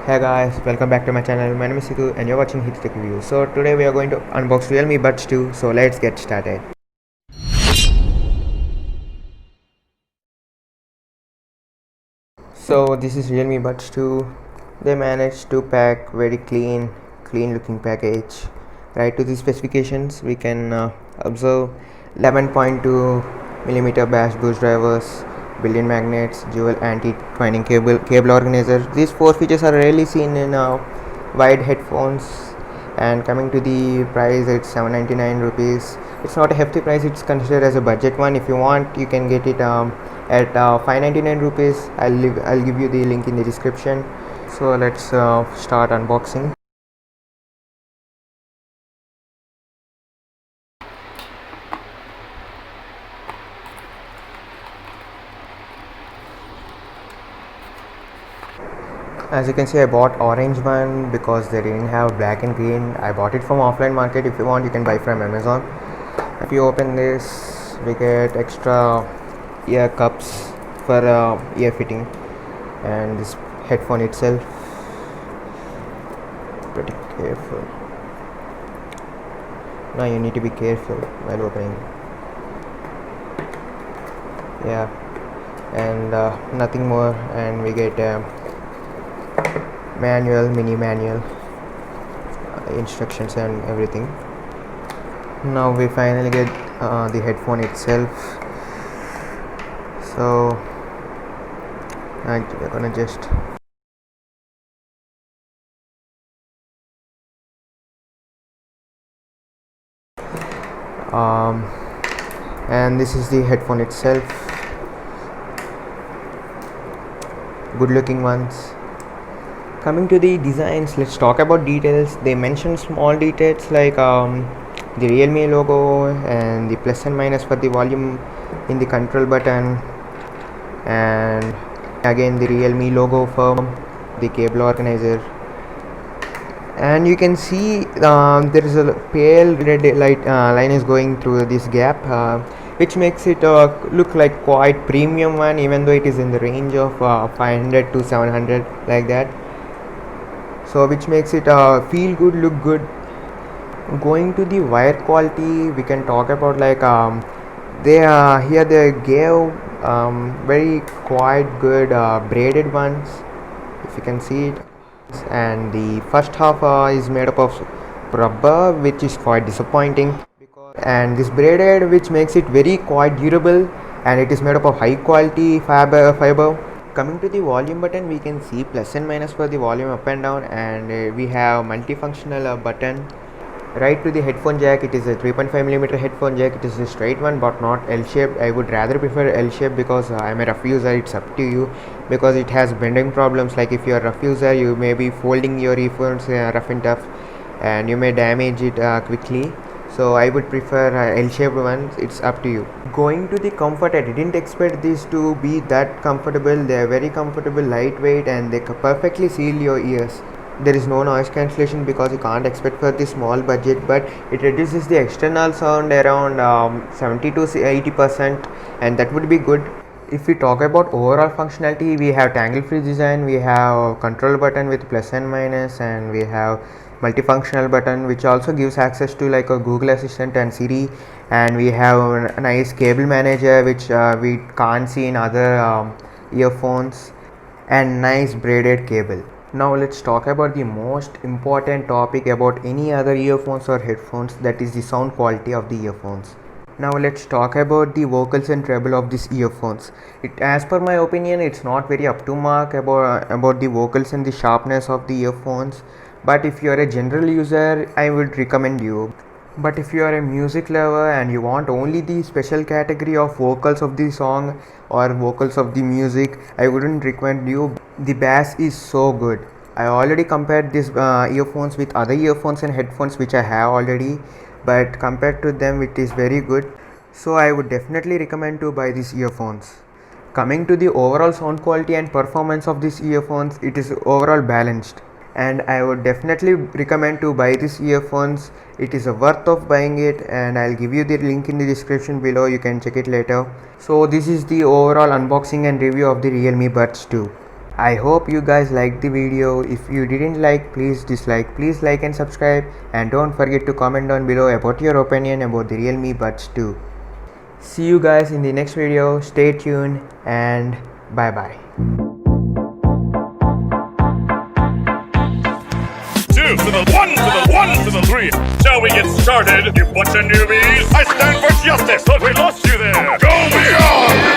Hey guys, welcome back to my channel. My name is Sidhu and you're watching Hit Tech Review. So today we are going to unbox Realme Buds 2. So let's get started. So this is Realme Buds 2. They managed to pack very clean looking package. Right to the specifications, we can observe 11.2 millimeter bash boost drivers, built-in magnets, dual anti-twining cable organizer. These four features are rarely seen in wide headphones. And coming to the price, it's 799 rupees. It's not a hefty price, it's considered as a budget one. If you want, you can get it at 599 rupees. I'll give you the link in the description. So let's start unboxing. As you can see, I bought orange one because they didn't have black and green. I bought it from offline market. If you want, you can buy from Amazon. If you open this, we get extra ear cups for ear fitting, and this headphone itself. Pretty careful. Now you need to be careful while opening. Yeah, and nothing more. And we get mini manual, instructions and everything. Now we finally get the headphone itself. So we're gonna just and this is the headphone itself. Good looking ones. Coming to the designs, let's talk about details. They mention small details like the Realme logo and the plus and minus for the volume in the control button, and again the Realme logo for the cable organizer. And you can see there is a pale red light line is going through this gap, which makes it look like quite premium one, even though it is in the range of 500 to 700 like that. So which makes it feel good, look good. Going to the wire quality, we can talk about like here they gave very quite good braided ones, if you can see it. And the first half is made up of rubber, which is quite disappointing, and this braided, which makes it very quite durable, and it is made up of high quality fiber. Coming to the volume button, we can see plus and minus for the volume up and down, and we have multifunctional button. Right to the headphone jack, it is a 3.5mm headphone jack. It is a straight one but not L-shaped. I would rather prefer L-shaped because I'm a rough user. It's up to you, because it has bending problems. Like if you're a rough user, you may be folding your earphones rough and tough, and you may damage it quickly. So I would prefer L-shaped ones. It's up to you. Going to the comfort, I didn't expect this to be that comfortable. They are very comfortable, lightweight, and they perfectly seal your ears. There is no noise cancellation because you can't expect for the small budget, but it reduces the external sound around 70 to 80%, and that would be good. If we talk about overall functionality, we have tangle free design, we have control button with plus and minus, and we have multifunctional button which also gives access to like a Google Assistant and Siri, and we have a nice cable manager which we can't see in other earphones, and nice braided cable. Now let's talk about the most important topic about any other earphones or headphones, that is the sound quality of the earphones. Now let's talk about the vocals and treble of these earphones. As per my opinion, it's not very up to mark about the vocals and the sharpness of the earphones. But if you are a general user, I would recommend you. But if you are a music lover and you want only the special category of vocals of the song or vocals of the music, I wouldn't recommend you. The bass is so good. I already compared these earphones with other earphones and headphones which I have already, but compared to them it is very good. So I would definitely recommend to buy these earphones. Coming to the overall sound quality and performance of these earphones, it is overall balanced, and I would definitely recommend to buy these earphones. It is a worth of buying it, and I'll give you the link in the description below. You can check it later. So this is the overall unboxing and review of the Realme Buds 2. I hope you guys liked the video. If you didn't like, please dislike. Please like and subscribe, and don't forget to comment down below about your opinion about the Realme Buds 2. See you guys in the next video. Stay tuned and bye bye. Two to the one to the one to the three. Shall we get started? You bunch of newbies. I stand for justice, but we lost you there. Go beyond!